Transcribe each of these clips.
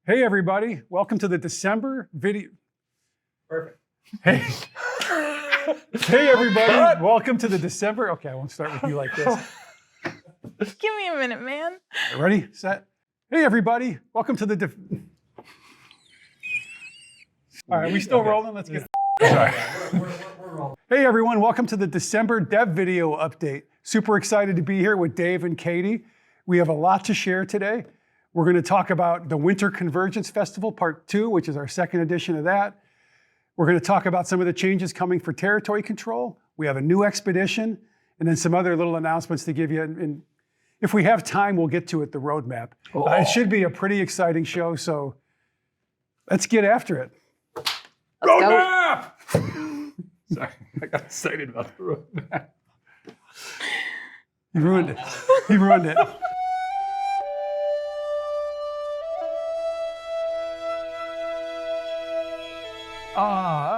Hey everybody, welcome to the December video. Perfect. Hey. Hey everybody, welcome to the December. Okay, I won't start with you like this. Give me a minute, man. Ready, set. Hey everybody, welcome to the All right, we still rolling? Let's get Sorry. We're rolling. Hey everyone, welcome to the December dev video update. Super excited to be here with Dave and Katie. We have a lot to share today. We're going to talk about the Winter Convergence Festival Part 2, which is our second edition of that. We're going to talk about some of the changes coming for territory control. We have a new expedition, and then some other little announcements to give you. And if we have time, we'll get to it, the roadmap. It should be a pretty exciting show, so let's get after it. Roadmap! Sorry, I got excited about the roadmap. You ruined it. You ruined it.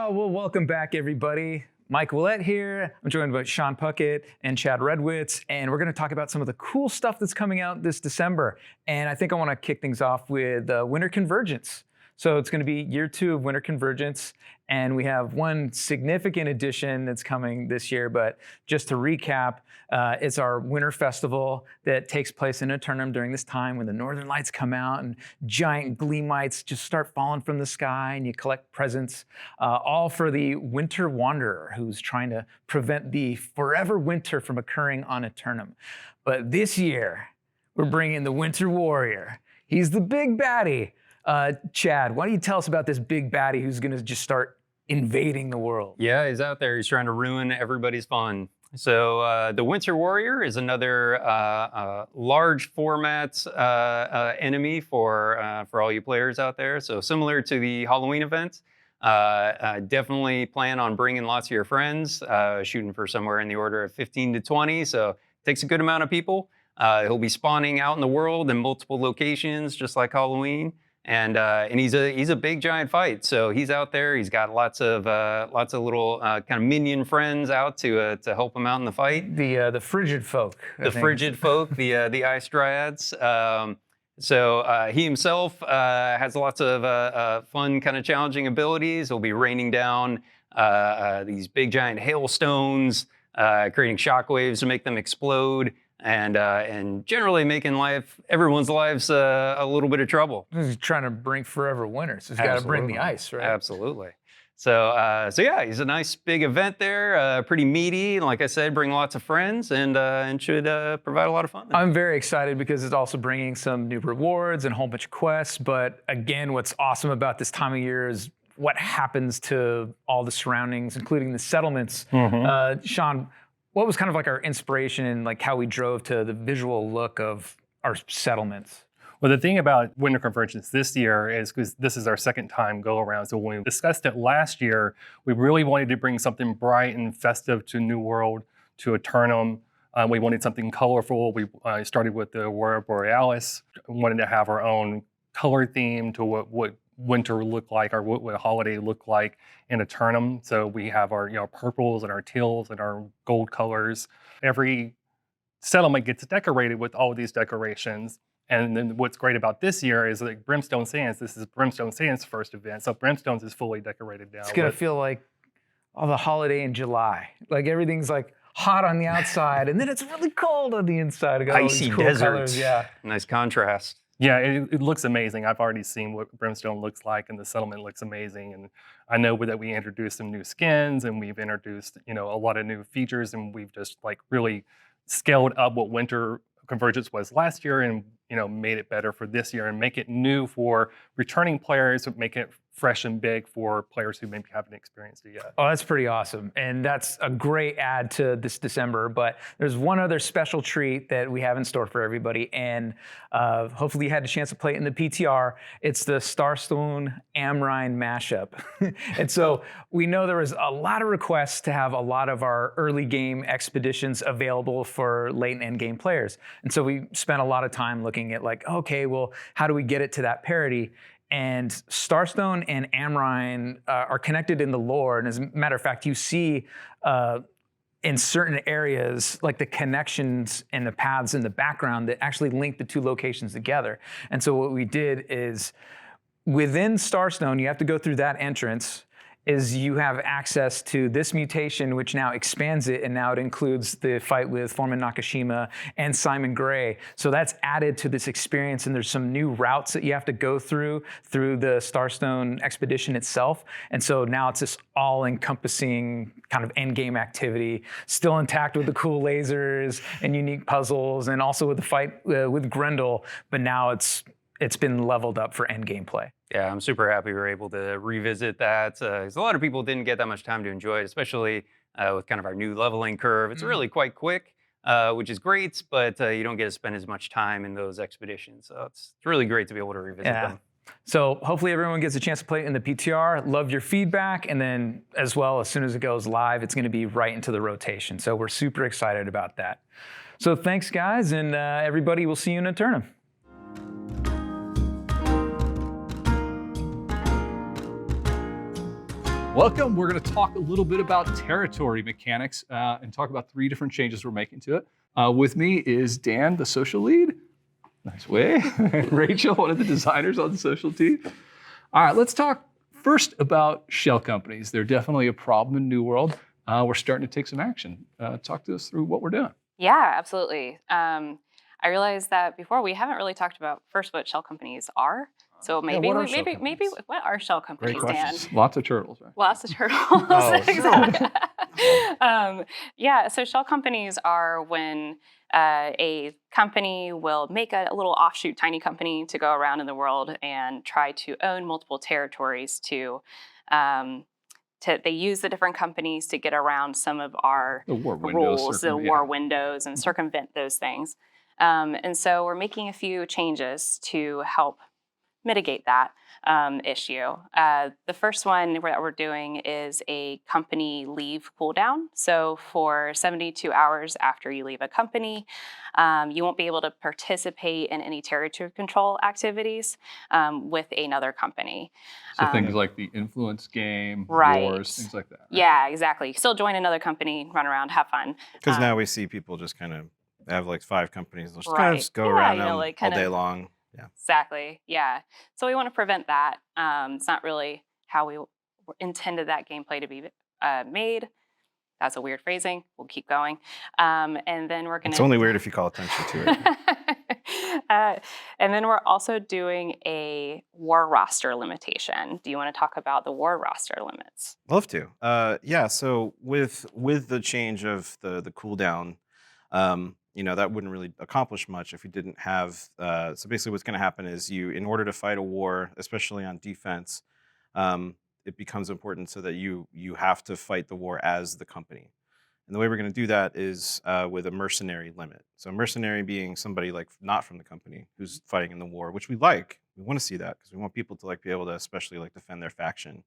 Well, welcome back, everybody. Mike Willett here. I'm joined by Sean Puckett and Chad Redwitz, and we're going to talk about some of the cool stuff that's coming out this December. And I think I want to kick things off with Winter Convergence. So it's going to be year 2 of Winter Convergence, and we have one significant addition that's coming this year. But just to recap, it's our Winter Festival that takes place in Aeternum during this time when the Northern Lights come out and giant gleamites just start falling from the sky, and you collect presents, all for the Winter Wanderer who's trying to prevent the forever winter from occurring on Aeternum. But this year, we're bringing the Winter Warrior. He's the big baddie. Chad, why don't you tell us about this big baddie who's going to just start invading the world? Yeah, he's out there. He's trying to ruin everybody's fun. So the Winter Warrior is another large format enemy for all you players out there. So similar to the Halloween event, definitely plan on bringing lots of your friends, shooting for somewhere in the order of 15 to 20. So it takes a good amount of people. He'll be spawning out in the world in multiple locations, just like Halloween. And he's a big giant fight, so he's out there. He's got lots of little kind of minion friends out to help him out in the fight. The frigid folk. The frigid folk, the ice dryads. So he himself has lots of fun, kind of challenging abilities. He'll be raining down these big giant hailstones, creating shockwaves to make them explode. And generally making everyone's lives a little bit of trouble. He's trying to bring forever winter, so he's got to bring the ice, right? Absolutely. So yeah, he's a nice big event there, pretty meaty. And like I said, bring lots of friends and should provide a lot of fun there. I'm very excited because it's also bringing some new rewards and a whole bunch of quests. But again, what's awesome about this time of year is what happens to all the surroundings, including the settlements. Sean, what was kind of like our inspiration and like how we drove to the visual look of our settlements? Well, the thing about Winter Convergence this year is because this is our second time go around. So when we discussed it last year, we really wanted to bring something bright and festive to New World, to Aeternum. We wanted something colorful. We started with the Aurora Borealis. We wanted to have our own color theme to what winter look like, or what a holiday look like in Aeternum. So we have our purples and our teals and our gold colors. Every settlement gets decorated with all of these decorations. And then what's great about this year is like Brimstone Sands. This is Brimstone Sands' first event, so Brimstone's is fully decorated now. It's gonna feel like the holiday in July. Like everything's like hot on the outside, and then it's really cold on the inside. It got icy all these cool deserts. colors. Yeah, Nice contrast. Yeah, it looks amazing. I've already seen what Brimstone looks like, and the settlement looks amazing. And I know that we introduced some new skins, and we've introduced a lot of new features, and we've just like really scaled up what Winter Convergence was last year, and made it better for this year, and make it new for returning players, make it fresh and big for players who maybe haven't experienced it yet. Oh, that's pretty awesome. And that's a great add to this December. But there's one other special treat that we have in store for everybody. And hopefully you had a chance to play it in the PTR. It's the Starstone Amrine mashup. And so we know there was a lot of requests to have a lot of our early game expeditions available for late and end game players. And so we spent a lot of time looking at like, okay, well, how do we get it to that parity? And Starstone and Amrine are connected in the lore. And as a matter of fact, you see in certain areas, like the connections and the paths in the background that actually link the two locations together. And so what we did is within Starstone, you have to go through that entrance, is you have access to this mutation, which now expands it, and now it includes the fight with Foreman Nakashima and Simon Gray. So that's added to this experience, and there's some new routes that you have to go through the Starstone expedition itself. And so now it's this all-encompassing kind of endgame activity, still intact with the cool lasers and unique puzzles, and also with the fight with Grendel, but now it's been leveled up for endgame play. Yeah, I'm super happy we were able to revisit that. 'Cause a lot of people didn't get that much time to enjoy it, especially with kind of our new leveling curve. It's really quite quick, which is great, but you don't get to spend as much time in those expeditions. So it's really great to be able to revisit them. So hopefully everyone gets a chance to play it in the PTR. Love your feedback, and then as well, as soon as it goes live, it's going to be right into the rotation. So we're super excited about that. So thanks, guys, and everybody. We'll see you in Aeternum. Welcome. We're going to talk a little bit about territory mechanics and talk about 3 different changes we're making to it. With me is Dan, the social lead. Nice way. Rachel, one of the designers on the social team. All right, let's talk first about shell companies. They're definitely a problem in New World. We're starting to take some action. Talk to us through what we're doing. Yeah, absolutely. I realized that before we haven't really talked about first what shell companies are. So maybe what are maybe what are shell companies, Great Dan? questions. Lots of turtles, right? Lots of turtles. Oh, Exactly. Yeah, so shell companies are when a company will make a little offshoot tiny company to go around in the world and try to own multiple territories they use the different companies to get around some of our The war windows, rules, the war windows, and circumvent those things. And so we're making a few changes to help mitigate that issue. The first one that we're doing is a company leave cooldown. So for 72 hours after you leave a company, you won't be able to participate in any territory control activities with another company. So things like the influence game, Right. wars, things like that. Right? Yeah, exactly. Still join another company, run around, have fun. Because now we see people just kind of have like 5 companies. They'll just kind Right. of just go Yeah, around you know, them like all kind day of- long. Yeah. Exactly. Yeah. So we want to prevent that. It's not really how we intended that gameplay to be made. That's a weird phrasing. We'll keep going. And then we're going to... It's only weird if you call attention to it. And then we're also doing a war roster limitation. Do you want to talk about the war roster limits? Love to. Yeah. So with the change of the cooldown, that wouldn't really accomplish much if you didn't have. So basically, what's going to happen is in order to fight a war, especially on defense, it becomes important so that you have to fight the war as the company. And the way we're going to do that is with a mercenary limit. So a mercenary being somebody like not from the company who's fighting in the war, which we like. We want to see that because we want people to be able to especially defend their faction.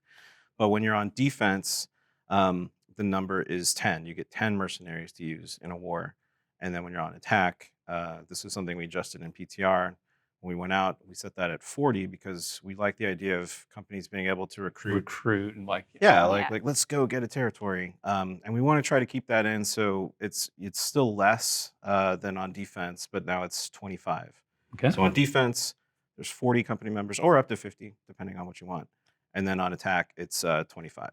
But when you're on defense, the number is 10. You get 10 mercenaries to use in a war. And then when you're on attack, this is something we adjusted in PTR. When we went out, we set that at 40 because we like the idea of companies being able to recruit and let's go get a territory. And we want to try to keep that in so it's still less than on defense, but now it's 25. Okay. So on defense, there's 40 company members or up to 50, depending on what you want. And then on attack, it's 25.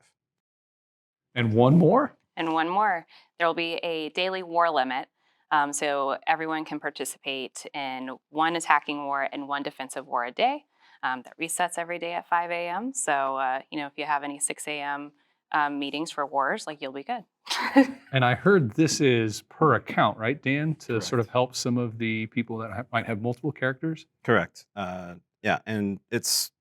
And one more? And one more. There will be a daily war limit. So everyone can participate in 1 attacking war and 1 defensive war a day. That resets every day at 5 a.m. So, if you have any 6 a.m. Meetings for wars, you'll be good. And I heard this is per account, right, Dan? To Correct. sort of help some of the people that might have multiple characters? Correct. Yeah, and it's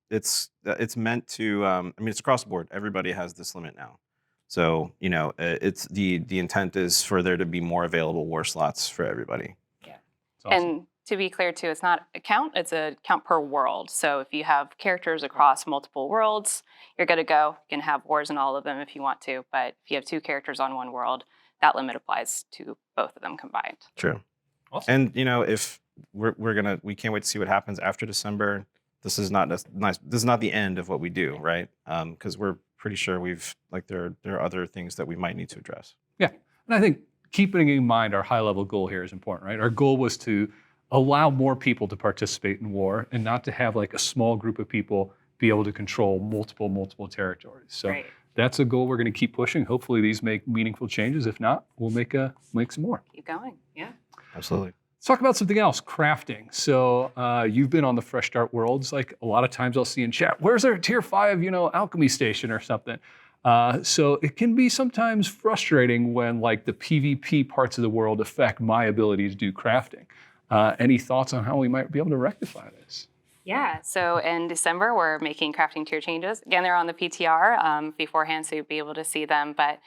meant to, it's across the board. Everybody has this limit now. So, it's the intent is for there to be more available war slots for everybody. Yeah. It's awesome. And to be clear too, it's not a count, it's a count per world. So if you have characters across multiple worlds, you're good to go. You can have wars in all of them if you want to, but if you have 2 characters on one world, that limit applies to both of them combined. True. Awesome. And if we can't wait to see what happens after December. This is not nice. This is not the end of what we do, right? Because we're pretty sure there are other things that we might need to address. Yeah, and I think keeping in mind our high-level goal here is important, right? Our goal was to allow more people to participate in war and not to have a small group of people be able to control multiple territories. So Right. that's a goal we're going to keep pushing. Hopefully these make meaningful changes. If not, we'll make some more. Keep going. Yeah. Absolutely. Let's talk about something else, crafting. So you've been on the Fresh Start Worlds. Like a lot of times I'll see in chat, where's our tier 5, alchemy station or something? So it can be sometimes frustrating when like the PvP parts of the world affect my ability to do crafting. Any thoughts on how we might be able to rectify this? Yeah, so in December, we're making crafting tier changes. Again, they're on the PTR beforehand, so you'll be able to see them. But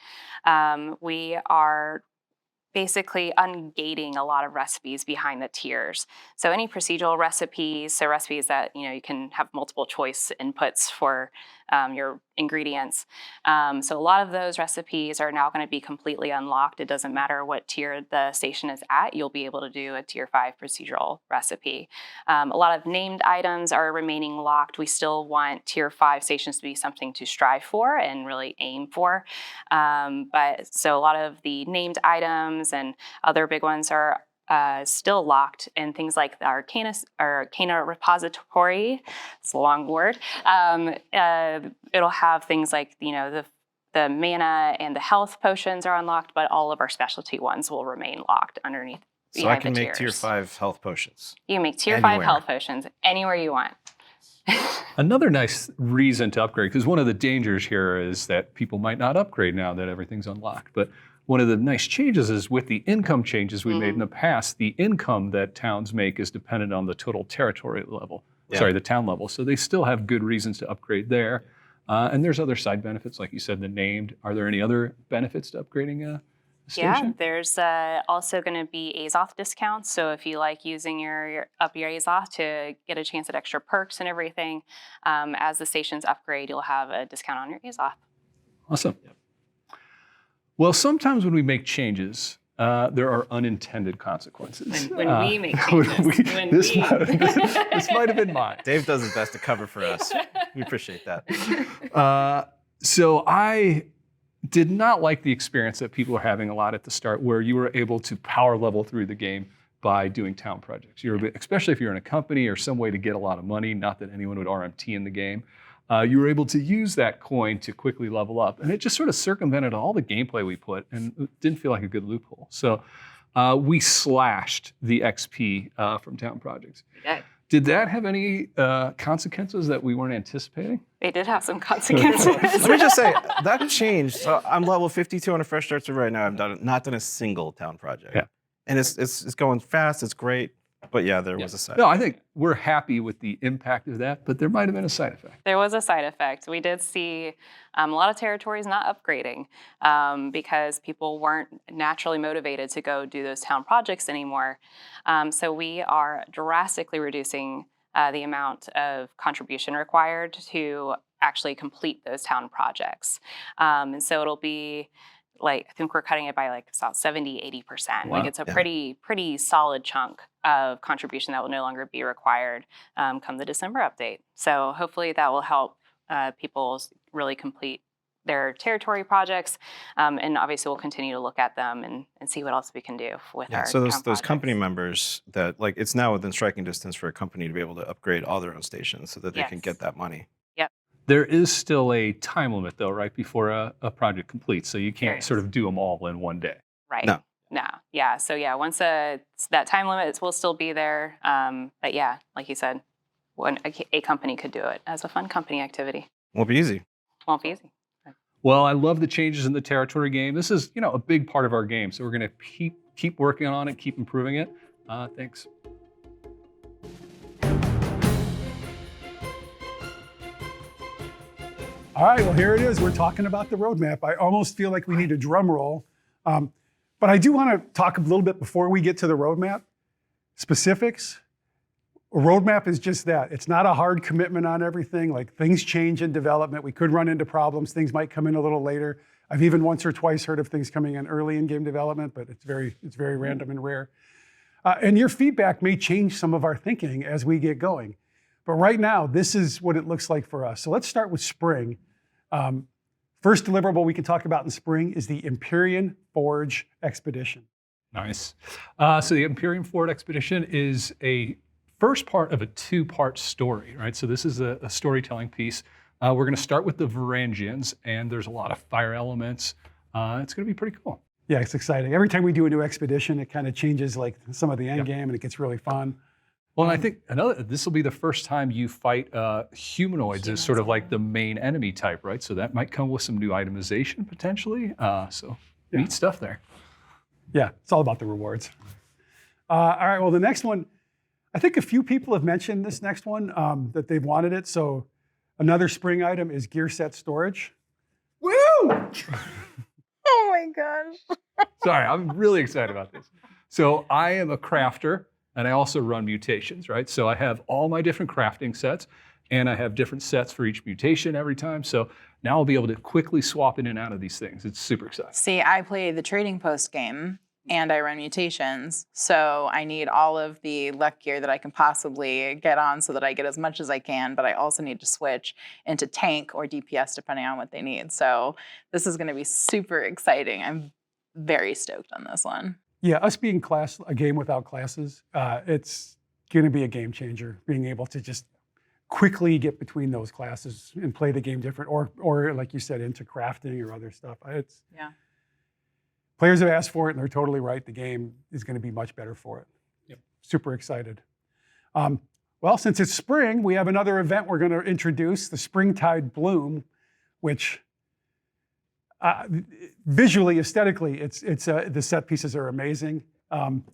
we are basically ungating a lot of recipes behind the tiers. So any procedural recipes, so recipes that you can have multiple choice inputs for your ingredients. So a lot of those recipes are now going to be completely unlocked. It doesn't matter what tier the station is at, you'll be able to do a tier 5 procedural recipe. A lot of named items are remaining locked. We still want tier 5 stations to be something to strive for and really aim for. But so a lot of the named items and other big ones are still locked, and things like the Arcana repository, it's a long word, it'll have things like, the mana and the health potions are unlocked, but all of our specialty ones will remain locked underneath. So I can make tiers. tier 5 health potions. You can make tier 5 Anywhere. health potions anywhere you want. Another nice reason to upgrade, because one of the dangers here is that people might not upgrade now that everything's unlocked. But one of the nice changes is with the income changes we made in the past, the income that towns make is dependent on the total territory level. Yeah. Sorry, the town level. So they still have good reasons to upgrade there. And there's other side benefits, like you said, the named. Are there any other benefits to upgrading a Yeah, station? there's also going to be Azoth discounts. So if you like using your Azoth to get a chance at extra perks and everything, as the stations upgrade, you'll have a discount on your Azoth. Awesome. Well, sometimes when we make changes, there are unintended consequences. When we make changes. This might have been mine. Dave does his best to cover for us. We appreciate that. So I did not like the experience that people are having a lot at the start, where you were able to power level through the game by doing town projects. Especially if you're in a company or some way to get a lot of money, not that anyone would RMT in the game. You were able to use that coin to quickly level up. And it just sort of circumvented all the gameplay we put, and it didn't feel like a good loophole. So we slashed the XP from town projects. Yeah. Did that have any consequences that we weren't anticipating? They did have some consequences. Let me just say, that changed. So I'm level 52 on a fresh start server right now. I've not done a single town project. Yeah. And it's going fast, it's great. But yeah, there was a side. No, I think we're happy with the impact of that, but there might have been a side effect. There was a side effect. We did see a lot of territories not upgrading because people weren't naturally motivated to go do those town projects anymore. So we are drastically reducing the amount of contribution required to actually complete those town projects. And so it'll be I think we're cutting it by about 70-80%. Wow. It's a pretty solid chunk of contribution that will no longer be required come the December update. So hopefully that will help people really complete their territory projects. And obviously we'll continue to look at them and see what else we can do with our So town those company projects. members that it's now within striking distance for a company to be able to upgrade all their own stations so that they can Yes. get that money. There is still a time limit, though, right, before a project completes. So you There can't is. sort of do them all in one day. Right. No. Yeah. So yeah, once that time limit will still be there. But yeah, like you said, a company could do it as a fun company activity. Won't be easy. Won't be easy. Well, I love the changes in the territory game. This is, a big part of our game. So we're going to keep working on it, keep improving it. Thanks. All right, well, here it is. We're talking about the roadmap. I almost feel like we need a drum roll. But I do want to talk a little bit before we get to the roadmap. Specifics. A roadmap is just that. It's not a hard commitment on everything. Things change in development. We could run into problems. Things might come in a little later. I've even once or twice heard of things coming in early in game development, but it's very random and rare. And your feedback may change some of our thinking as we get going. But right now, this is what it looks like for us. So let's start with spring. First deliverable we can talk about in spring is the Empyrean Forge Expedition. Nice. So the Imperium Forward Expedition is a first part of a two-part story, right? So this is a storytelling piece. We're going to start with the Varangians, and there's a lot of fire elements. It's going to be pretty cool. Yeah, it's exciting. Every time we do a new expedition, it kind of changes like some of the end game, and it gets really fun. Well, and I think this will be the first time you fight humanoids as sort of like the main enemy type, right? So that might come with some new itemization potentially. So neat stuff there. Yeah, it's all about the rewards. All right, well, the next one, I think a few people have mentioned this next one, that they've wanted it. So another spring item is gear set storage. Woo! Oh my gosh. Sorry, I'm really excited about this. So I am a crafter, and I also run mutations, right? So I have all my different crafting sets, and I have different sets for each mutation every time. So now I'll be able to quickly swap in and out of these things. It's super exciting. See, I play the trading post game and I run mutations. So I need all of the luck gear that I can possibly get on so that I get as much as I can, but I also need to switch into tank or DPS depending on what they need. So this is going to be super exciting. I'm very stoked on this one. Yeah, us being a game without classes, it's going to be a game changer, being able to just quickly get between those classes and play the game different, or like you said, into crafting or other stuff. Yeah. Players have asked for it, and they're totally right. The game is going to be much better for it. Yep. Super excited. Well, since it's spring, we have another event we're going to introduce, the Springtide Bloom, which visually, aesthetically, the set pieces are amazing.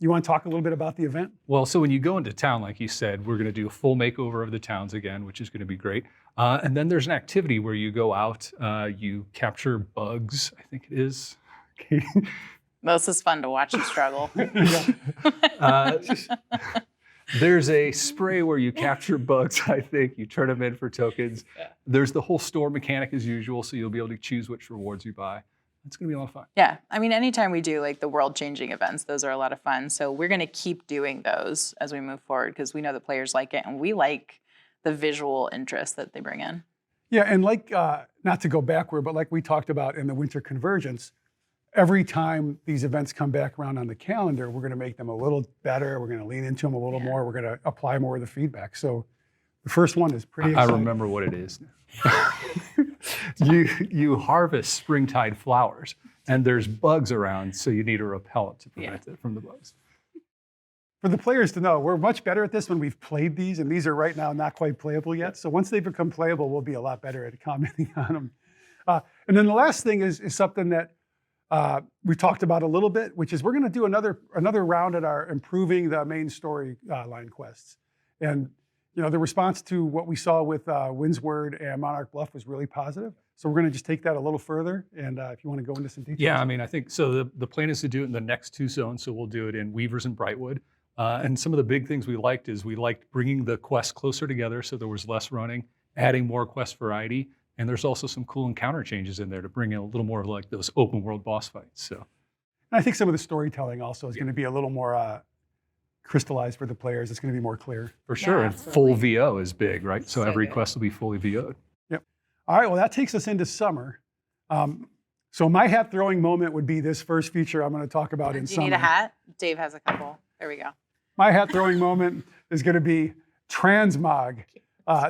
You want to talk a little bit about the event? Well, so when you go into town, like you said, we're going to do a full makeover of the towns again, which is going to be great. And then there's an activity where you go out, you capture bugs, I think it is. This is fun to watch you struggle. There's a spray where you capture bugs, I think. You turn them in for tokens. Yeah. There's the whole store mechanic as usual, so you'll be able to choose which rewards you buy. It's going to be a lot of fun. Yeah, I mean, anytime we do like the world-changing events, those are a lot of fun. So we're going to keep doing those as we move forward because we know that players like it, and we like the visual interest that they bring in. Yeah, and like, not to go backward, but like we talked about in the Winter Convergence, every time these events come back around on the calendar, we're going to make them a little better. We're going to lean into them a little more. We're going to apply more of the feedback. So the first one is pretty exciting. I remember what it is now. You harvest springtide flowers, and there's bugs around, so you need a repellent to prevent it from the bugs. For the players to know, we're much better at this when we've played these, and these are right now not quite playable yet. So once they become playable, we'll be a lot better at commenting on them. And then the last thing is something that we talked about a little bit, which is we're going to do another round at our improving the main story line quests. And the response to what we saw with Windsward and Monarch Bluff was really positive. So we're going to just take that a little further. And if you want to go into some details. Yeah, I mean, I think so. The plan is to do it in the next two zones. So we'll do it in Weavers and Brightwood. And some of the big things we liked is we liked bringing the quests closer together so there was less running, adding more quest variety. And there's also some cool encounter changes in there to bring in a little more of like those open world boss fights. So, and I think some of the storytelling also is going to be a little more crystallized for the players. It's going to be more clear. For sure. Yeah, and full VO is big, right? So every good. quest will be fully VO'd. Yep. All right, well, that takes us into summer. So my hat throwing moment would be this first feature I'm going to talk about in Do you summer. need a hat? Dave has a couple. There we go. My hat throwing moment is going to be transmog.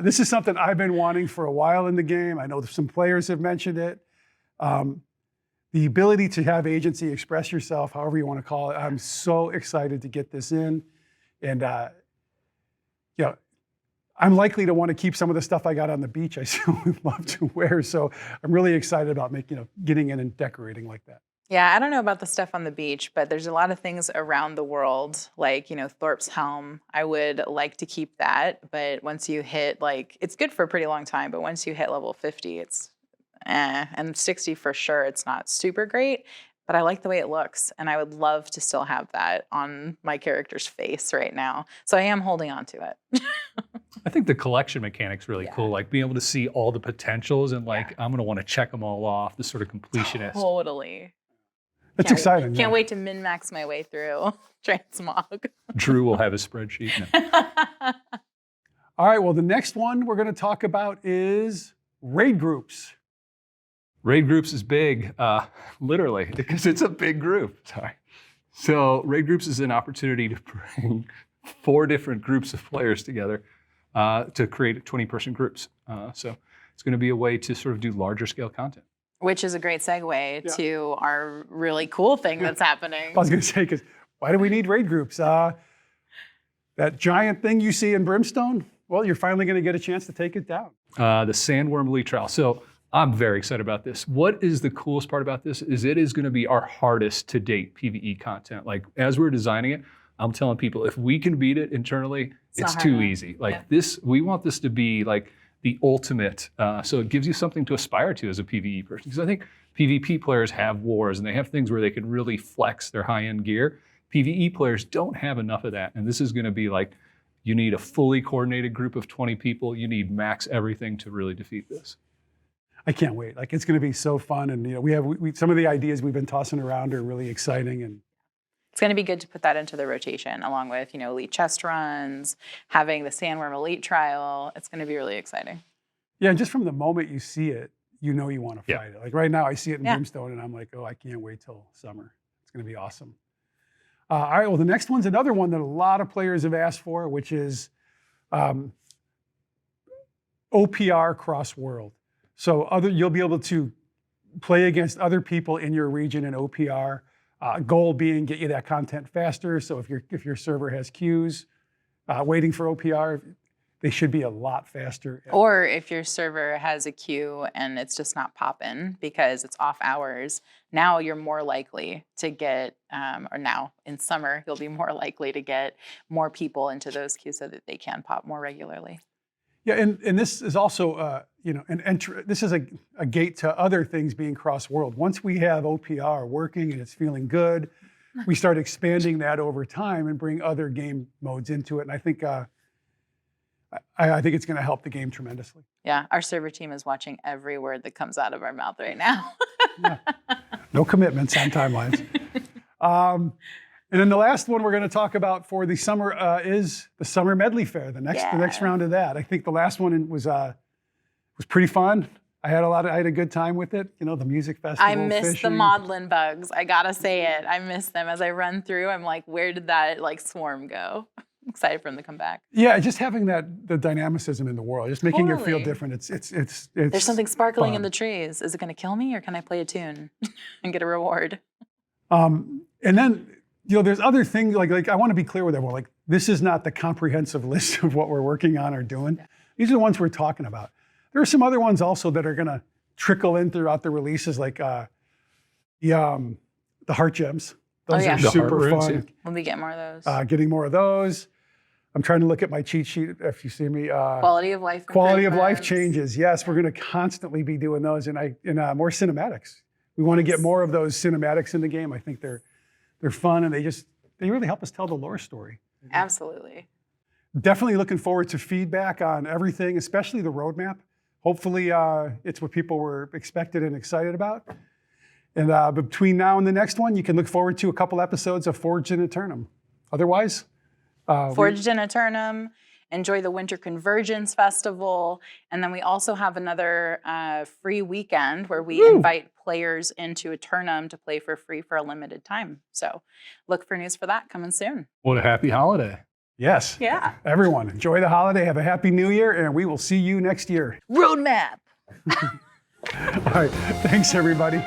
This is something I've been wanting for a while in the game. I know some players have mentioned it. The ability to have agency, express yourself, however you want to call it. I'm so excited to get this in. And I'm likely to want to keep some of the stuff I got on the beach I still would love to wear. So I'm really excited about getting in and decorating like that. Yeah, I don't know about the stuff on the beach, but there's a lot of things around the world, like, Thorpe's helm. I would like to keep that, but once you hit, it's good for a pretty long time, but once you hit level 50, it's and 60 for sure, it's not super great, but I like the way it looks, and I would love to still have that on my character's face right now. So I am holding on to it. I think the collection mechanic's really cool, like being able to see all the potentials and I'm going to want to check them all off, the sort of completionist. Totally. It's exciting. Can't wait to min-max my way through Transmog. Drew will have a spreadsheet. All right, well, the next one we're going to talk about is raid groups. Raid groups is big, literally, because it's a big group. Sorry. So raid groups is an opportunity to bring 4 different groups of players together to create 20-person groups. So it's going to be a way to sort of do larger scale content. Which is a great segue to our really cool thing that's happening. I was going to say, because why do we need raid groups? That giant thing you see in Brimstone, well, you're finally going to get a chance to take it down. The Sandworm Elite Trial. So I'm very excited about this. What is the coolest part about this is it is going to be our hardest to date PvE content. Like as we're designing it, I'm telling people if we can beat it internally, it's too easy. Like this, we want this to be like the ultimate. So it gives you something to aspire to as a PvE person. Because I think PvP players have wars and they have things where they can really flex their high-end gear. PvE players don't have enough of that. And this is going to be like, you need a fully coordinated group of 20 people. You need max everything to really defeat this. I can't wait. Like it's going to be so fun. And you know, we some of the ideas we've been tossing around are really exciting. And it's going to be good to put that into the rotation along with, you know, elite chest runs, having the Sandworm Elite Trial. It's going to be really exciting. yeah, and just from the moment you see it, you know you want to fight it. Like right now, I see it in Brimstone, and I'm like, oh, I can't wait till summer. It's going to be awesome. All right, well, the next one's another one that a lot of players have asked for, which is OPR cross-world. So you'll be able to play against other people in your region in OPR. Goal being get you that content faster. So if your server has queues waiting for OPR, they should be a lot faster. Or if your server has a queue and it's just not popping because it's off hours, now you're more likely to get, or now in summer, you'll be more likely to get more people into those queues so that they can pop more regularly. Yeah, and this is also, you know, this is a gate to other things being cross-world. Once we have OPR working and it's feeling good, we start expanding that over time and bring other game modes into it. And I think it's going to help the game tremendously. Yeah, our server team is watching every word that comes out of our mouth right now. Yeah. No commitments on timelines. And then the last one we're going to talk about for the summer is the Summer Medley Fair, the next round of that. I think the last one was pretty fun. I had a good time with it. You know, the music festival. I miss the maudlin bugs. I gotta say it. I miss them. As I run through, I'm like, where did that like swarm go? I'm excited for them to come back. Yeah, just having the dynamicism in the world, just making it feel different. It's There's something sparkling fun. in the trees. Is it going to kill me, or can I play a tune and get a reward? And then, you know, there's other things like I want to be clear with everyone. Like, this is not the comprehensive list of what we're working on or doing. Yeah. These are the ones we're talking about. There are some other ones also that are going to trickle in throughout the releases, like the heart gems. Those are super fun. We'll be getting more of those. Getting more of those. I'm trying to look at my cheat sheet. If you see me, quality of life. Quality of life changes. Yes, we're going to constantly be doing those, and more cinematics. We want to get more of those cinematics in the game. I think they're fun, and they really help us tell the lore story. Absolutely. Definitely looking forward to feedback on everything, especially the roadmap. Hopefully, it's what people were expected and excited about. And between now and the next one, you can look forward to a couple episodes of Forged in Aeternum. Otherwise, Forged in Aeternum, enjoy the Winter Convergence Festival, and then we also have another free weekend where we invite players into Aeternum to play for free for a limited time. So look for news for that coming soon. What a happy holiday. Yes. Yeah. Everyone, enjoy the holiday. Have a happy new year, and we will see you next year. Roadmap. All right. Thanks, everybody.